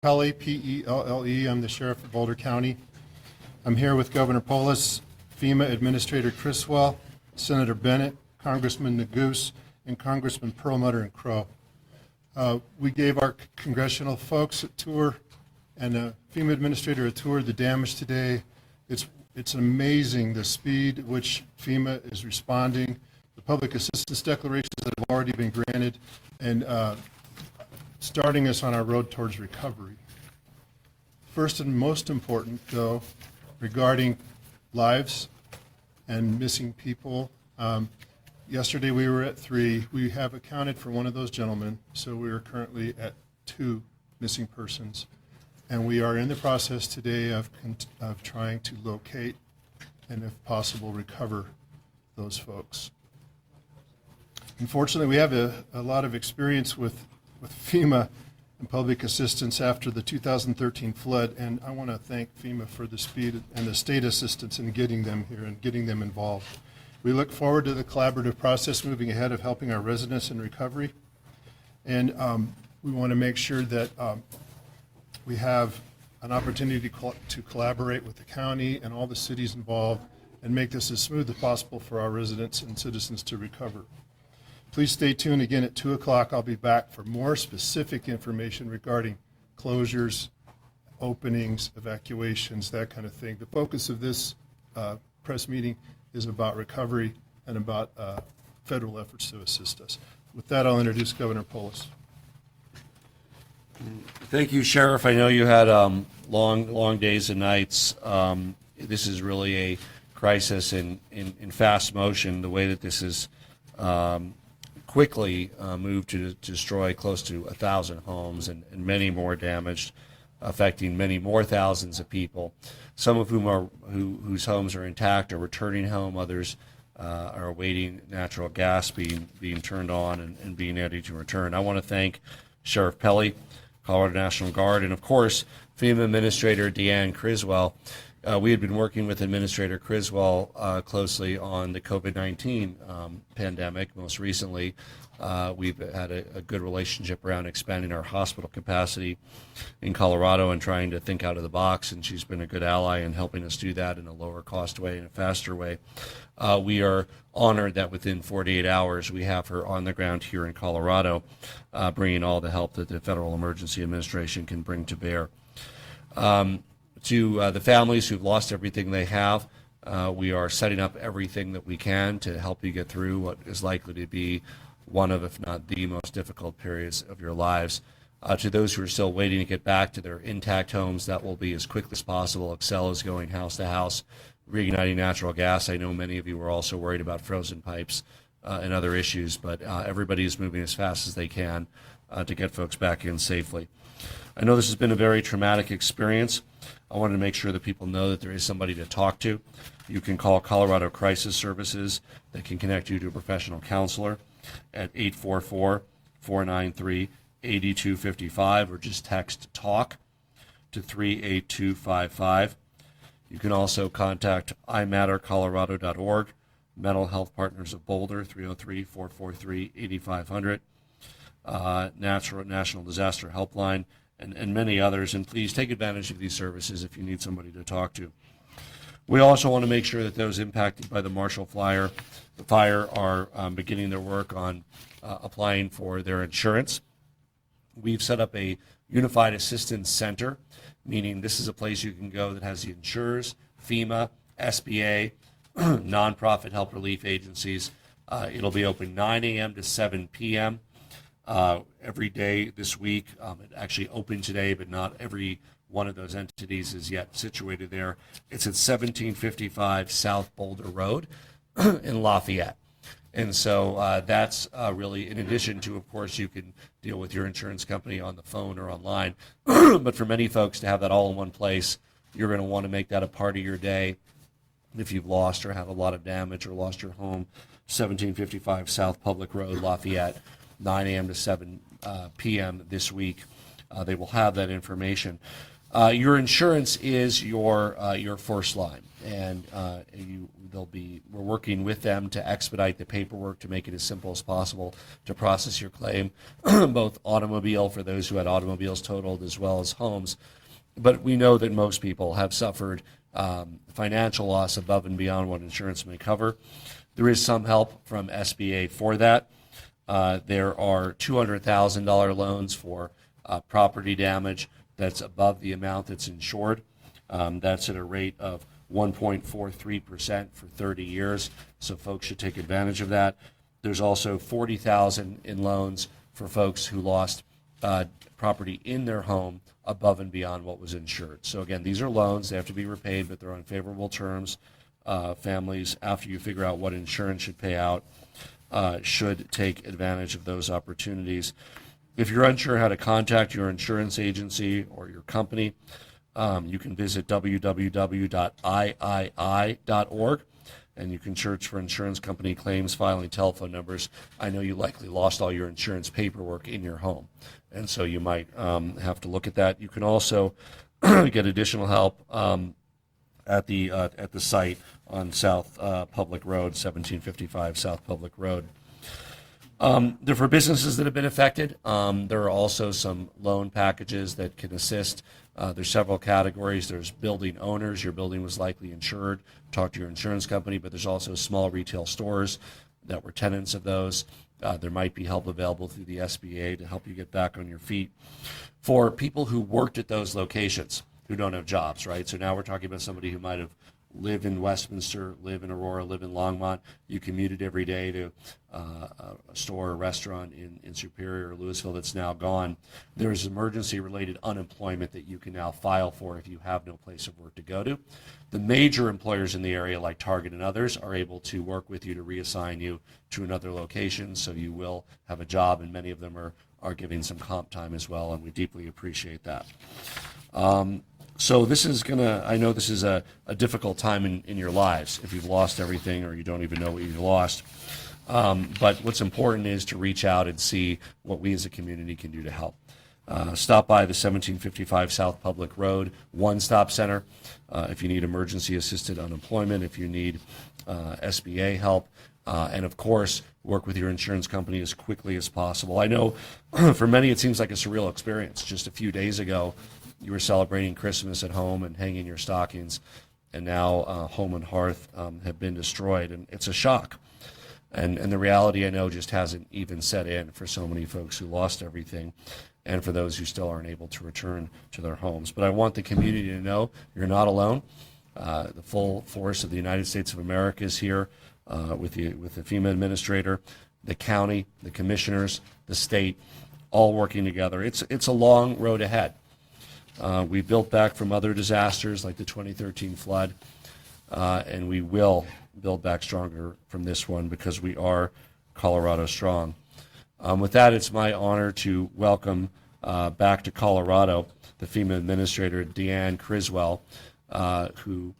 Pelle, P-E-L-L-E. I'm the Sheriff of Boulder County. I'm here with Governor Polis, FEMA Administrator Criswell, Senator Bennett, Congressman Neguse, and Congressman Perlmutter and Crow. We gave our congressional folks a tour and FEMA Administrator a tour of the damage today. It's amazing the speed at which FEMA is responding, the public assistance declarations that have already been granted, and starting us on our road towards recovery. First and most important, though, regarding lives and missing people. Yesterday we were at 3. We have accounted for one of those gentlemen, so we are currently at 2 missing persons. And we are in the process today of trying to locate and, if possible, recover those folks. Unfortunately, we have a lot of experience with FEMA and public assistance after the 2013 flood, and I want to thank FEMA for the speed and the state assistance in getting them here and getting them involved. We look forward to the collaborative process moving ahead of helping our residents in recovery, and we want to make sure that we have an opportunity to collaborate with the county and all the cities involved and make this as smooth as possible for our residents and citizens to recover. Please stay tuned again at 2 o'clock. I'll be back for more specific information regarding closures, openings, evacuations, that kind of thing. The focus of this press meeting is about recovery and about federal efforts to assist us. With that, I'll introduce Governor Polis. Thank you, Sheriff. I know you had long days and nights. This is really a crisis in fast motion. The way that this is quickly moved to destroy close to 1,000 homes and many more damaged, affecting many more thousands of people. Some of whom whose homes are intact are returning home. Others are awaiting natural gas being turned on and being ready to return. I want to thank Sheriff Pelle, Colorado National Guard, and of course FEMA Administrator Deanne Criswell. We had been working with Administrator Criswell closely on the COVID-19 pandemic. Most recently, we've had a good relationship around expanding our hospital capacity in Colorado and trying to think out of the box, and she's been a good ally in helping us do that in a lower cost way and a faster way. We are honored that within 48 hours we have her on the ground here in Colorado, bringing all the help that the Federal Emergency Administration can bring to bear. To the families who've lost everything they have, we are setting up everything that we can to help you get through what is likely to be one of, if not the most difficult periods of your lives. To those who are still waiting to get back to their intact homes, that will be as quickly as possible. Xcel is going house to house, reigniting natural gas. I know many of you are also worried about frozen pipes and other issues, but everybody is moving as fast as they can to get folks back in safely. I know this has been a very traumatic experience. I wanted to make sure that people know that there is somebody to talk to. You can call Colorado Crisis Services. They can connect you to a professional counselor at 844-493-8255 or just text TALK to 38255. You can also contact imattercolorado.org, Mental Health Partners of Boulder, 303-443-8500, National Disaster Helpline, and many others. And please take advantage of these services if you need somebody to talk to. We also want to make sure that those impacted by the Marshall fire are beginning their work on applying for their insurance. We've set up a Unified Assistance Center, meaning this is a place you can go that has the insurers, FEMA, SBA, nonprofit help relief agencies. It'll be open 9 a.m. to 7 p.m. Every day this week. It actually opened today, but not every one of those entities is yet situated there. It's at 1755 South Boulder Road in Lafayette. And so that's really, in addition to, of course, you can deal with your insurance company on the phone or online. But for many folks to have that all in one place, you're going to want to make that a part of your day. If you've lost or have a lot of damage or lost your home, 1755 South Public Road, Lafayette, 9 a.m. to 7 p.m. this week. They will have that information. Your insurance is your first line, and we're working with them to expedite the paperwork to make it as simple as possible to process your claim, both automobile for those who had automobiles totaled as well as homes. But we know that most people have suffered financial loss above and beyond what insurance may cover. There is some help from SBA for that. There are $200,000 loans for property damage that's above the amount that's insured. That's at a rate of 1.43% for 30 years, so folks should take advantage of that. There's also $40,000 in loans for folks who lost property in their home above and beyond what was insured. So again, these are loans. They have to be repaid, but they're on favorable terms. Families, after you figure out what insurance should pay out, should take advantage of those opportunities. If you're unsure how to contact your insurance agency or your company, you can visit www.iii.org, and you can search for insurance company claims filing telephone numbers. I know you likely lost all your insurance paperwork in your home, and so you might have to look at that. You can also get additional help at the site on South Public Road, 1755 South Public Road. For businesses that have been affected, there are also some loan packages that can assist. There's several categories. There's building owners. Your building was likely insured. Talk to your insurance company, but there's also small retail stores that were tenants of those. There might be help available through the SBA to help you get back on your feet. For people who worked at those locations who don't have jobs, right? So now we're talking about somebody who might have lived in Westminster, live in Aurora, live in Longmont. You commuted every day to a store or restaurant in Superior or Louisville that's now gone. There's emergency-related unemployment that you can now file for if you have no place of work to go to. The major employers in the area, like Target and others, are able to work with you to reassign you to another location, so you will have a job, and many of them are giving some comp time as well, and we deeply appreciate that. So this is I know this is a difficult time in your lives if you've lost everything or you don't even know what you've lost. But what's important is to reach out and see what we as a community can do to help. Stop by the 1755 South Public Road one-stop center if you need emergency assisted unemployment, if you need SBA help, and of course, work with your insurance company as quickly as possible. I know for many it seems like a surreal experience. Just a few days ago, you were celebrating Christmas at home and hanging your stockings, and now home and hearth have been destroyed, and it's a shock. And the reality, I know, just hasn't even set in for so many folks who lost everything, and for those who still aren't able to return to their homes. But I want the community to know you're not alone. The full force of the United States of America is here with the FEMA administrator, the county, the commissioners, the state, all working together. It's a long road ahead. We built back from other disasters like the 2013 flood, and we will build back stronger from this one because we are Colorado strong. With that, it's my honor to welcome back to Colorado the FEMA administrator, Deanne Criswell, who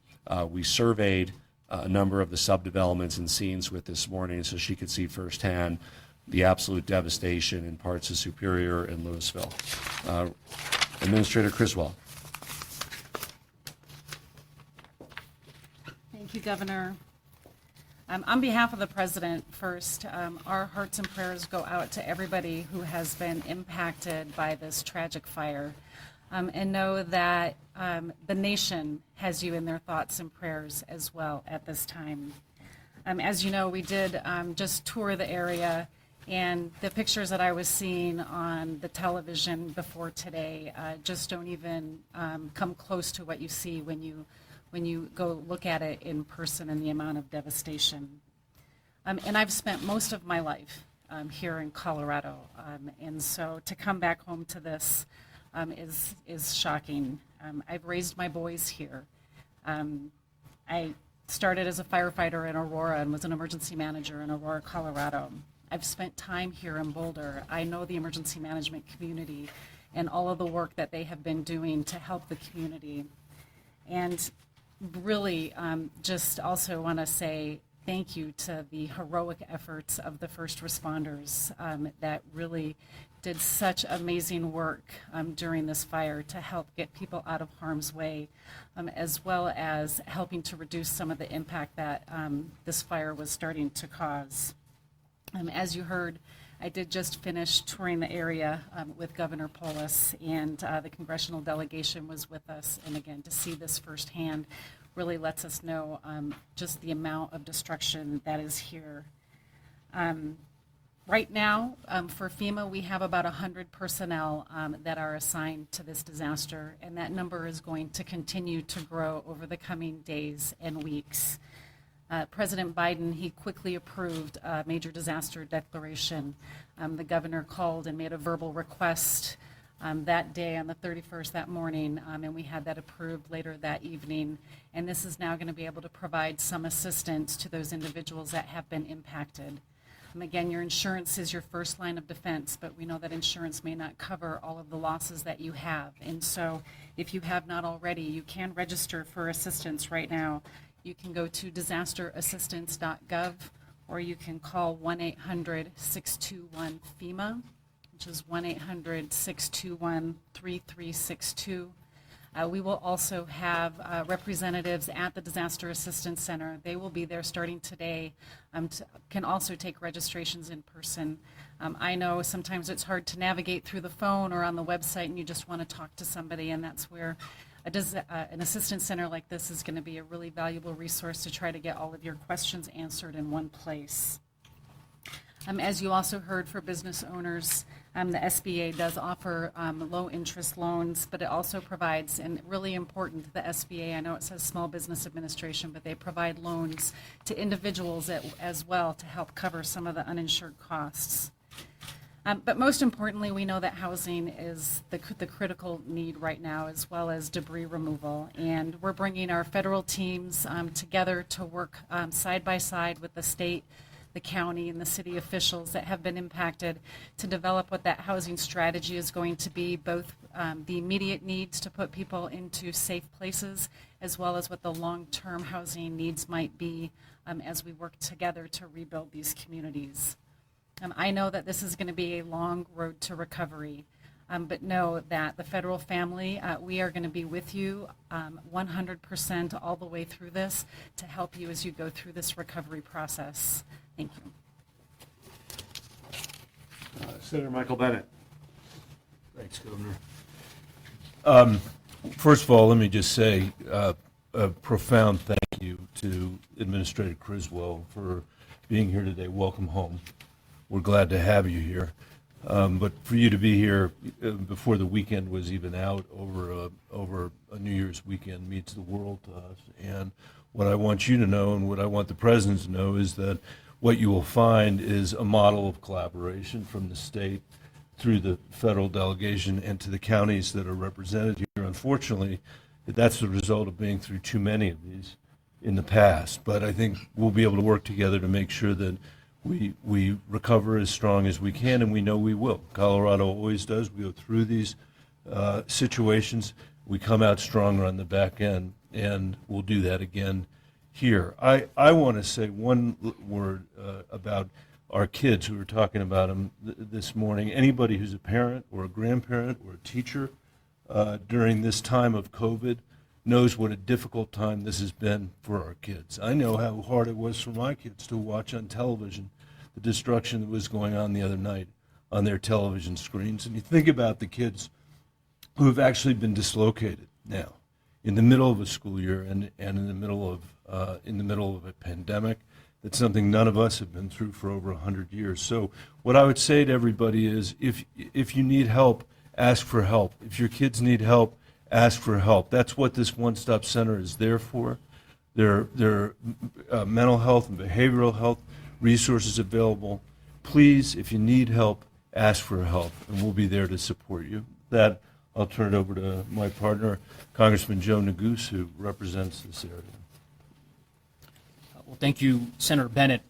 we surveyed a number of the subdevelopments and scenes with this morning so she could see firsthand the absolute devastation in parts of Superior and Louisville. Administrator Criswell. Thank you, Governor. On behalf of the President, first, our hearts and prayers go out to everybody who has been impacted by this tragic fire, and know that the nation has you in their thoughts and prayers as well at this time. As you know, we did just tour the area, and the pictures that I was seeing on the television before today just don't even come close to what you see when you go look at it in person and the amount of devastation. And I've spent most of my life here in Colorado, and so to come back home to this is shocking. I've raised my boys here. I started as a firefighter in Aurora and was an emergency manager in Aurora, Colorado. I've spent time here in Boulder. I know the emergency management community and all of the work that they have been doing to help the community. And really just also want to say thank you to the heroic efforts of the first responders that really did such amazing work during this fire to help get people out of harm's way, as well as helping to reduce some of the impact that this fire was starting to cause. As you heard, I did just finish touring the area with Governor Polis, and the congressional delegation was with us. And again, to see this firsthand really lets us know just the amount of destruction that is here. Right now, for FEMA, we have about 100 personnel that are assigned to this disaster, and that number is going to continue to grow over the coming days and weeks. President Biden, he quickly approved a major disaster declaration. The governor called and made a verbal request that day on the 31st, that morning, and we had that approved later that evening. And this is now going to be able to provide some assistance to those individuals that have been impacted. Again, your insurance is your first line of defense, but we know that insurance may not cover all of the losses that you have. And so if you have not already, you can register for assistance right now. You can go to disasterassistance.gov, or you can call 1-800-621-FEMA, which is 1-800-621-3362. We will also have representatives at the Disaster Assistance Center. They will be there starting today, can also take registrations in person. I know sometimes it's hard to navigate through the phone or on the website, and you just want to talk to somebody, and that's where an assistance center like this is going to be a really valuable resource to try to get all of your questions answered in one place. As you also heard, for business owners, the SBA does offer low-interest loans, but it also provides, and really important, the SBA, I know it says Small Business Administration, but they provide loans to individuals as well to help cover some of the uninsured costs. But most importantly, we know that housing is the critical need right now, as well as debris removal. And we're bringing our federal teams together to work side by side with the state, the county, and the city officials that have been impacted to develop what that housing strategy is going to be, both the immediate needs to put people into safe places, as well as what the long-term housing needs might be as we work together to rebuild these communities. I know that this is going to be a long road to recovery, but know that the federal family, we are going to be with you 100% all the way through this to help you as you go through this recovery process. Thank you. Senator Michael Bennett. Thanks, Governor. First of all, let me just say a profound thank you to Administrator Criswell for being here today. Welcome home. We're glad to have you here. But for you to be here before the weekend was even out, over a New Year's weekend, means the world to us. And what I want you to know, and what I want the President to know, is that what you will find is a model of collaboration from the state through the federal delegation and to the counties that are represented here. Unfortunately, that's the result of being through too many of these in the past. But I think we'll be able to work together to make sure that we recover as strong as we can, and we know we will. Colorado always does. We go through these situations. We come out stronger on the back end, and we'll do that again here. I want to say one word about our kids. We were talking about them this morning. Anybody who's a parent or a grandparent or a teacher during this time of COVID knows what a difficult time this has been for our kids. I know how hard it was for my kids to watch on television the destruction that was going on the other night on their television screens. And you think about the kids who have actually been dislocated now in the middle of a school year and in the middle of a pandemic. That's something none of us have been through for over 100 years. So what I would say to everybody is, if you need help, ask for help. If your kids need help, ask for help. That's what this one-stop center is there for. There are mental health and behavioral health resources available. Please, if you need help, ask for help, and we'll be there to support you. That, I'll turn it over to my partner, Congressman Joe Neguse, who represents this area. Well, thank you, Senator Bennett.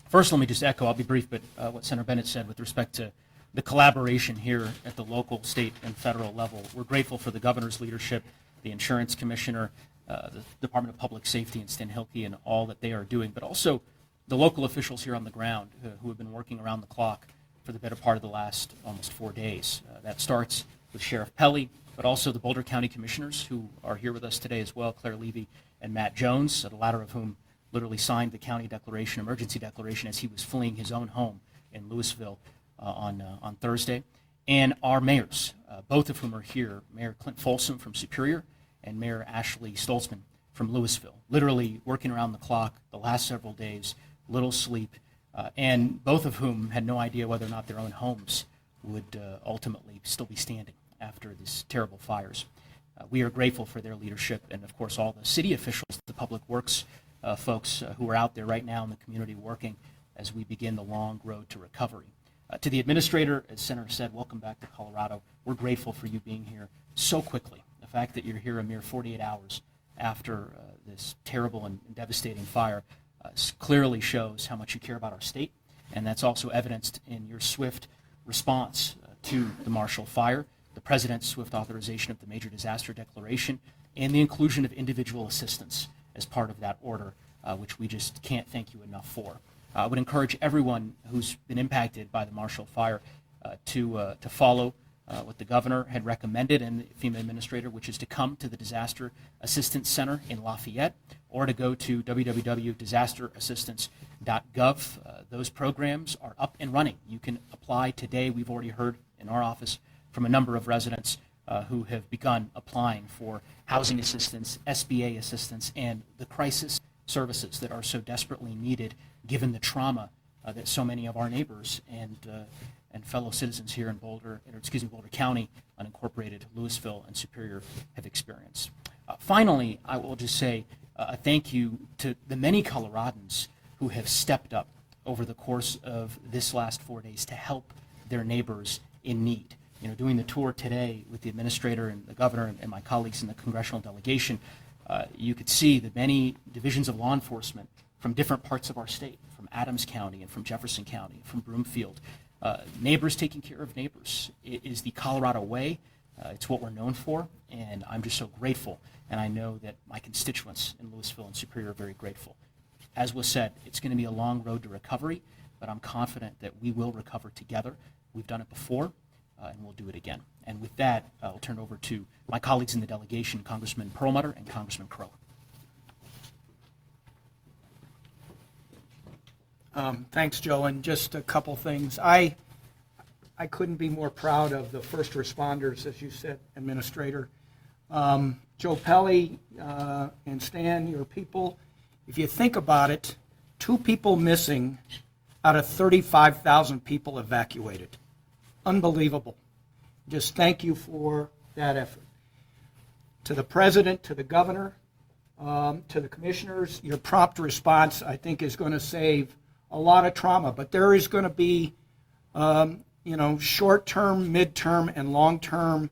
First, let me just echo, I'll be brief, but what Senator Bennett said with respect to the collaboration here at the local, state, and federal level. We're grateful for the governor's leadership, the insurance commissioner, the Department of Public Safety, and Stan Hilke, and all that they are doing, but also the local officials here on the ground who have been working around the clock for the better part of the last almost 4 days. That starts with Sheriff Pelley, but also the Boulder County Commissioners who are here with us today as well, Claire Levy and Matt Jones, the latter of whom literally signed the county declaration, emergency declaration, as he was fleeing his own home in Louisville on Thursday, and our mayors, both of whom are here, Mayor Clint Folsom from Superior and Mayor Ashley Stoltzman from Louisville, literally working around the clock the last several days, little sleep, and both of whom had no idea whether or not their own homes would ultimately still be standing after these terrible fires. We are grateful for their leadership and, of course, all the city officials, the public works folks who are out there right now in the community working as we begin the long road to recovery. To the administrator, as Senator said, welcome back to Colorado. We're grateful for you being here so quickly. The fact that you're here a mere 48 hours after this terrible and devastating fire clearly shows how much you care about our state, and that's also evidenced in your swift response to the Marshall Fire, the President's swift authorization of the Major Disaster Declaration, and the inclusion of individual assistance as part of that order, which we just can't thank you enough for. I would encourage everyone who's been impacted by the Marshall Fire to follow what the governor had recommended and the FEMA administrator, which is to come to the Disaster Assistance Center in Lafayette or to go to www.disasterassistance.gov. Those programs are up and running. You can apply today. We've already heard in our office from a number of residents who have begun applying for housing assistance, SBA assistance, and the crisis services that are so desperately needed given the trauma that so many of our neighbors and fellow citizens here in Boulder County, unincorporated Louisville and Superior have experienced. Finally, I will just say a thank you to the many Coloradans who have stepped up over the course of this last 4 days to help their neighbors in need. You know, doing the tour today with the administrator and the governor and my colleagues in the congressional delegation, you could see the many divisions of law enforcement from different parts of our state, from Adams County and from Jefferson County, and from Broomfield. Neighbors taking care of neighbors. It is the Colorado way. It's what we're known for, and I'm just so grateful, and I know that my constituents in Louisville and Superior are very grateful. As was said, it's going to be a long road to recovery, but I'm confident that we will recover together. We've done it before, and we'll do it again. And with that, I'll turn it over to my colleagues in the delegation, Congressman Perlmutter and Congressman Crow. Thanks, Joe, and just a couple things. I couldn't be more proud of the first responders, as you said, Administrator. Joe Pelley and Stan, your people, if you think about it, 2 people missing out of 35,000 people evacuated. Unbelievable. Just thank you for that effort. To the President, to the Governor, to the Commissioners, your prompt response, I think, is going to save a lot of trauma, but there is going to be, short-term, mid-term, and long-term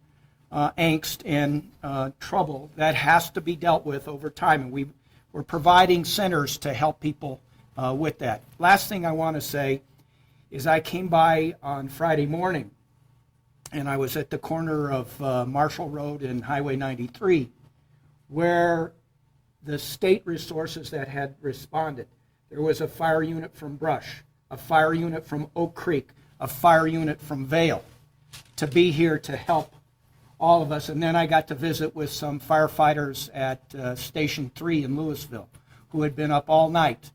angst and trouble that has to be dealt with over time, and we're providing centers to help people with that. Last thing I want to say is I came by on Friday morning, and I was at the corner of Marshall Road and Highway 93, where the state resources that had responded. There was a fire unit from Brush, a fire unit from Oak Creek, a fire unit from Vale to be here to help all of us. And then I got to visit with some firefighters at Station 3 in Louisville who had been up all night,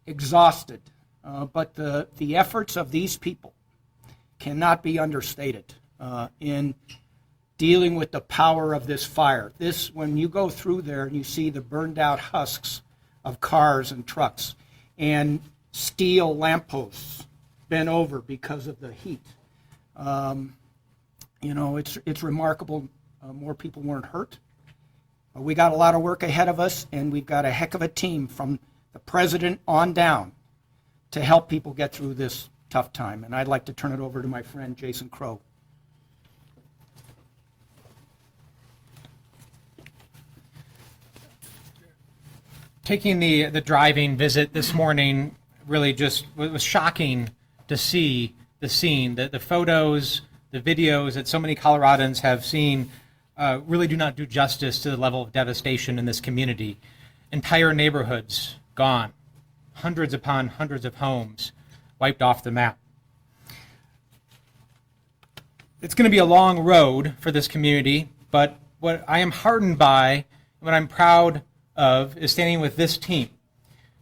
exhausted. But the efforts of these people cannot be understated in dealing with the power of this fire. When you go through there and you see the burned out husks of cars and trucks, and steel lampposts bent over because of the heat. It's remarkable more people weren't hurt. We got a lot of work ahead of us, and we've got a heck of a team from the President on down to help people get through this tough time. And I'd like to turn it over to my friend Jason Crow. Taking the driving visit this morning really just was shocking to see the scene. The photos, the videos that so many Coloradans have seen really do not do justice to the level of devastation in this community. Entire neighborhoods gone, hundreds upon hundreds of homes wiped off the map. it's going to be a long road for this community, but what I am heartened by, what I'm proud of, is standing with this team,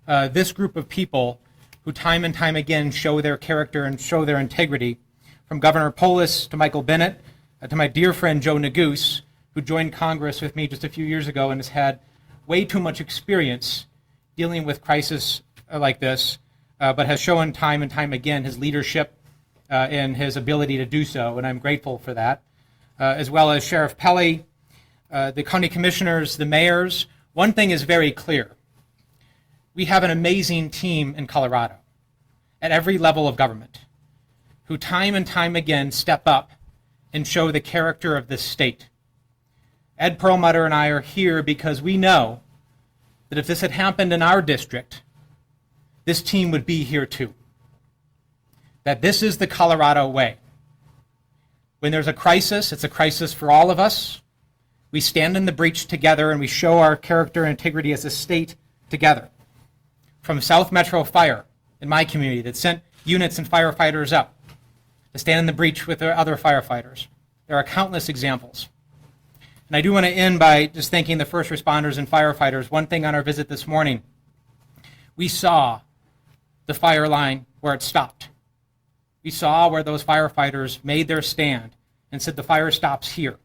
this group of people who time and time again show their character and show their integrity, from Governor Polis to Michael Bennett to my dear friend Joe Neguse, who joined Congress with me just a few years ago and has had way too much experience dealing with crisis like this, but has shown time and time again his leadership and his ability to do so, and I'm grateful for that, as well as Sheriff Pelley, the county commissioners, the mayors. One thing is very clear. We have an amazing team in Colorado at every level of government who time and time again step up and show the character of this state. Ed Perlmutter and I are here because we know that if this had happened in our district, this team would be here too. That this is the Colorado way. When there's a crisis, it's a crisis for all of us. We stand in the breach together and we show our character and integrity as a state together. From South Metro Fire in my community that sent units and firefighters up to stand in the breach with their other firefighters. There are countless examples. And I do want to end by just thanking the first responders and firefighters. One thing on our visit this morning, we saw the fire line where it stopped. We saw where those firefighters made their stand and said the fire stops here.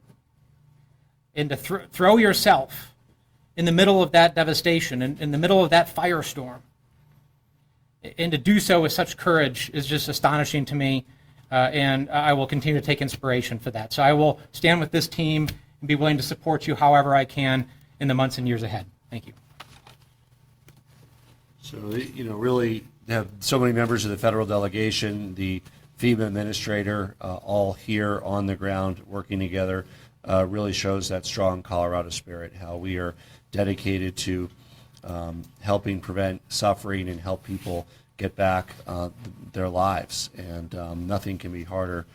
And to throw yourself in the middle of that devastation, in the middle of that firestorm, and to do so with such courage is just astonishing to me, and I will continue to take inspiration for that. So I will stand with this team and be willing to support you however I can in the months and years ahead. Thank you. So, really have so many members of the federal delegation, the FEMA administrator, all here on the ground working together, really shows that strong Colorado spirit, how we are dedicated to helping prevent suffering and help people get back their lives. And nothing can be harder,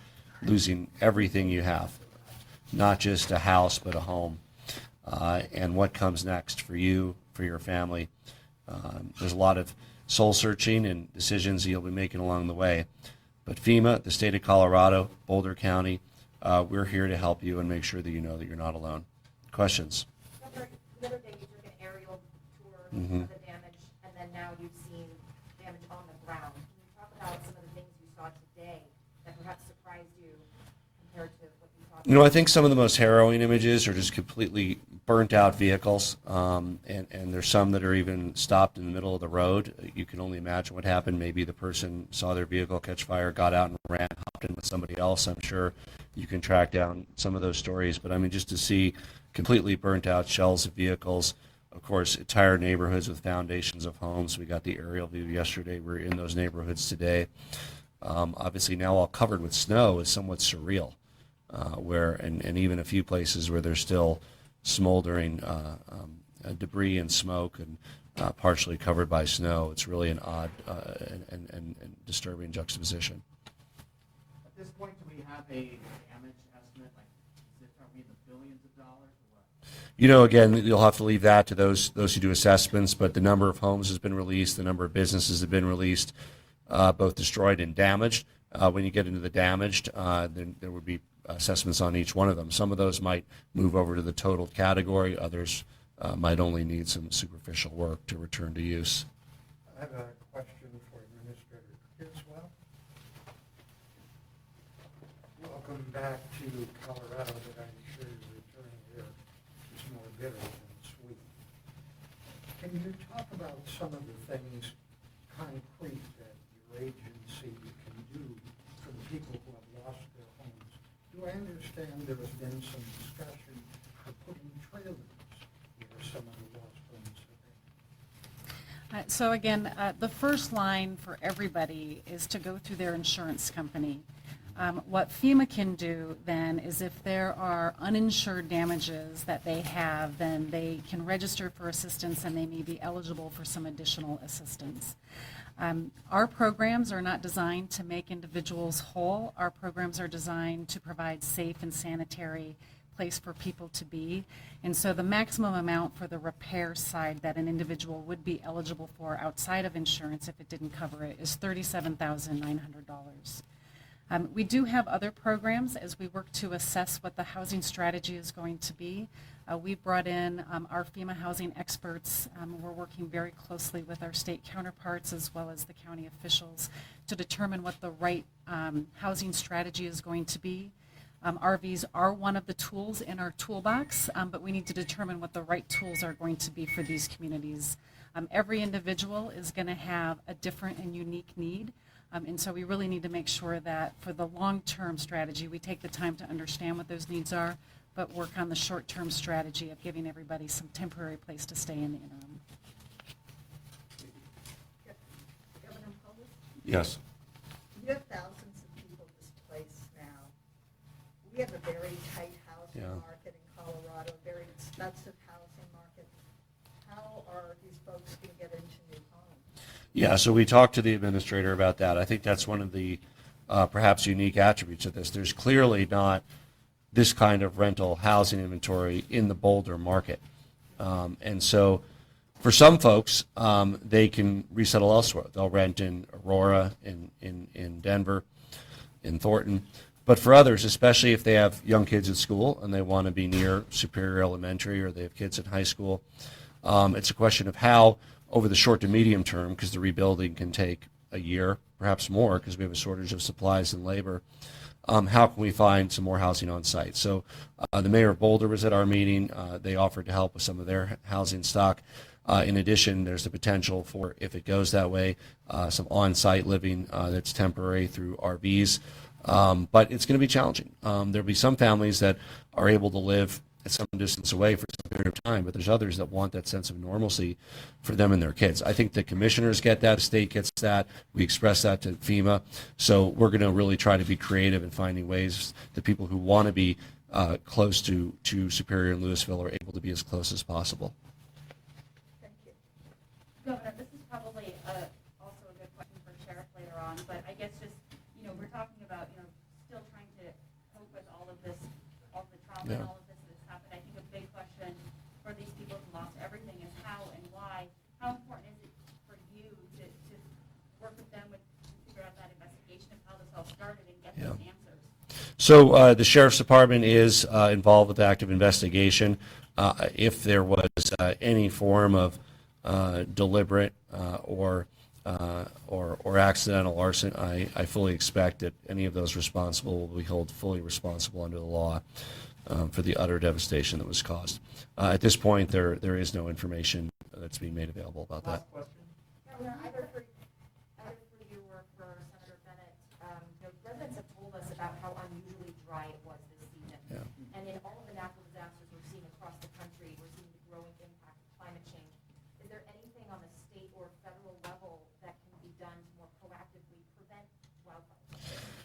losing everything you have, not just a house, but a home. And what comes next for you, for your family. There's a lot of soul searching and decisions you'll be making along the way. But FEMA, the state of Colorado, Boulder County, we're here to help you and make sure that you know that you're not alone. Questions? The other day you took an aerial tour of the damage, and then now you've seen damage on the ground. Can you talk about some of the things you saw today that perhaps surprised you compared to what you saw? I think some of the most harrowing images are just completely burnt out vehicles, and there's some that are even stopped in the middle of the road. You can only imagine what happened. Maybe the person saw their vehicle catch fire, got out and ran, hopped in with somebody else. I'm sure you can track down some of those stories. But I mean, just to see completely burnt out shells of vehicles, of course, entire neighborhoods with foundations of homes. We got the aerial view yesterday. We're in those neighborhoods today. Obviously now all covered with snow is somewhat surreal, and even a few places where there's still smoldering debris and smoke and partially covered by snow. It's really an odd and disturbing juxtaposition. At this point, do we have a damage estimate? Are we in the billions of dollars or what? Again, you'll have to leave that to those who do assessments, but the number of homes has been released, the number of businesses have been released, both destroyed and damaged. When you get into the damaged, then there would be assessments on each one of them. Some of those might move over to the total category. Others might only need some superficial work to return to use. I have a question for Administrator Criswell. Welcome back to Colorado, but I'm sure your return here is more bitter than sweet. Can you talk about some of the things concrete that your agency can do for the people who have lost their homes? Do I understand there has been some discussion of putting trailers where some of the lost homes have been? So again, the first line for everybody is to go through their insurance company. What FEMA can do then is if there are uninsured damages that they have, then they can register for assistance and they may be eligible for some additional assistance. Our programs are not designed to make individuals whole. Our programs are designed to provide safe and sanitary place for people to be. And so the maximum amount for the repair side that an individual would be eligible for outside of insurance if it didn't cover it is $37,900. We do have other programs as we work to assess what the housing strategy is going to be. We brought in our FEMA housing experts. We're working very closely with our state counterparts as well as the county officials to determine what the right housing strategy is going to be. RVs are one of the tools in our toolbox, but we need to determine what the right tools are going to be for these communities. Every individual is going to have a different and unique need. And so we really need to make sure that for the long-term strategy, we take the time to understand what those needs are, but work on the short-term strategy of giving everybody some temporary place to stay in the interim. Governor Polis, Yes. you have thousands of people displaced now. We have a very tight housing Yeah. market in Colorado, very expensive housing market. How are these folks going to get into new homes? Yeah, so we talked to the administrator about that. I think that's one of the perhaps unique attributes of this. There's clearly not this kind of rental housing inventory in the Boulder market. And so for some folks, they can resettle elsewhere. They'll rent in Aurora, in Denver, in Thornton. But for others, especially if they have young kids at school and they want to be near Superior Elementary or they have kids in high school, it's a question of how, over the short to medium term, because the rebuilding can take a year, perhaps more, because we have a shortage of supplies and labor, how can we find some more housing on site? So the mayor of Boulder was at our meeting. They offered to help with some of their housing stock. In addition, there's the potential for, if it goes that way, some on-site living that's temporary through RVs. But it's going to be challenging. There'll be some families that are able to live at some distance away for some period of time, but there's others that want that sense of normalcy for them and their kids. I think the commissioners get that, the state gets that, we express that to FEMA, so we're going to really try to be creative in finding ways that people who want to be close to Superior and Louisville are able to be as close as possible. Thank you. Governor, this is probably also a good question for Sheriff later on, but I guess just, we're talking about, still trying to cope with all of this, all the trauma and all of this that's happened. I think a big question for these people who lost everything is how and why. How important is it for you to work with them to figure out that investigation of how this all started and get those answers? So the Sheriff's Department is involved with active investigation. If there was any form of deliberate or accidental arson, I fully expect that any of those responsible will be held fully responsible under the law for the utter devastation that was caused. At this point, there is no information that's being made available about that. Governor, either for you or for Senator Bennett, residents have told us about how unusually dry it was this season. Yeah. And in all of the natural disasters we're seeing across the country, we're seeing the growing impact of climate change. Is there anything on the state or federal level that can be done to more proactively prevent wildfires?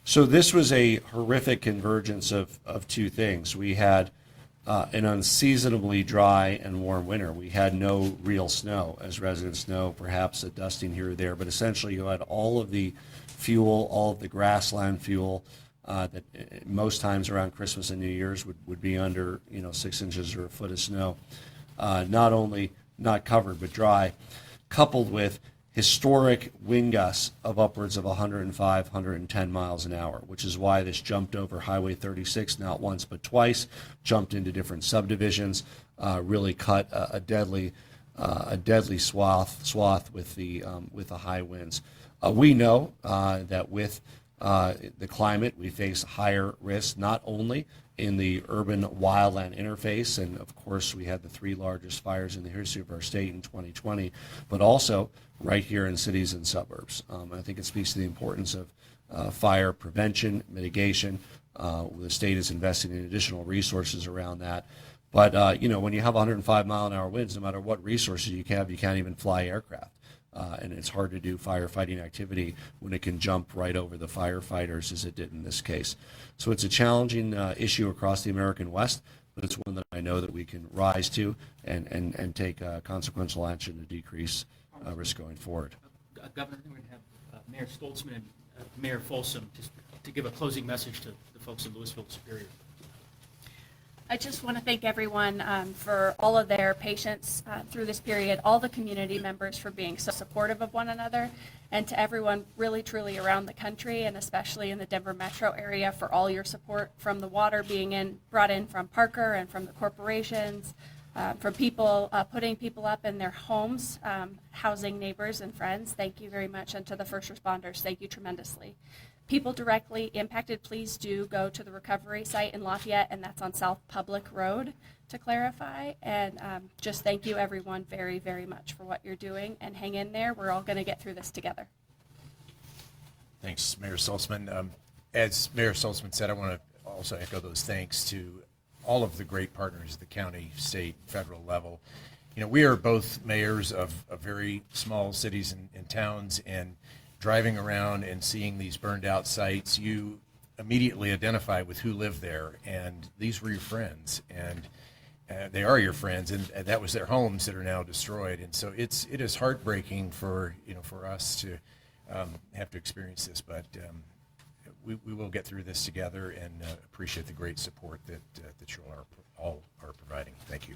So this was a horrific convergence of two things. We had an unseasonably dry and warm winter. We had no real snow, as residents know, perhaps a dusting here or there, but essentially you had all of the fuel, all of the grassland fuel that most times around Christmas and New Year's would be under 6 inches or a foot of snow. Not only not covered but dry, coupled with historic wind gusts of upwards of 105, 110 miles an hour, which is why this jumped over Highway 36 not once but twice, jumped into different subdivisions, really cut a deadly swath with the high winds. We know that with the climate, we face higher risks, not only in the urban wildland interface, and of course we had the 3 largest fires in the history of our state in 2020, but also right here in cities and suburbs. I think it speaks to the importance of fire prevention, mitigation. The state is investing in additional resources around that. But when you have 105-mile-an-hour winds, no matter what resources you have, you can't even fly aircraft. And it's hard to do firefighting activity when it can jump right over the firefighters as it did in this case. So it's a challenging issue across the American West, but it's one that I know that we can rise to and take consequential action to decrease risk going forward. Governor, we're going to have Mayor Stoltzman and Mayor Folsom just to give a closing message to the folks in Louisville Superior. I just want to thank everyone for all of their patience through this period, all the community members for being so supportive of one another, and to everyone really truly around the country and especially in the Denver metro area for all your support, from the water being brought in from Parker and from the corporations, from people putting people up in their homes, housing neighbors and friends. Thank you very much. And to the first responders, thank you tremendously. People directly impacted, please do go to the recovery site in Lafayette, and that's on South Public Road, to clarify. And just thank you, everyone, very, very much for what you're doing. And hang in there. We're all going to get through this together. Thanks, Mayor Salzman. As Mayor Salzman said, I want to also echo those thanks to all of the great partners at the county, state, federal level. You know, we are both mayors of very small cities and towns, and driving around and seeing these burned out sites, you immediately identify with who lived there, and these were your friends, and they are your friends, and that was their homes that are now destroyed. And so it is heartbreaking for us to have to experience this, but we will get through this together, and appreciate the great support that you all are providing. Thank you.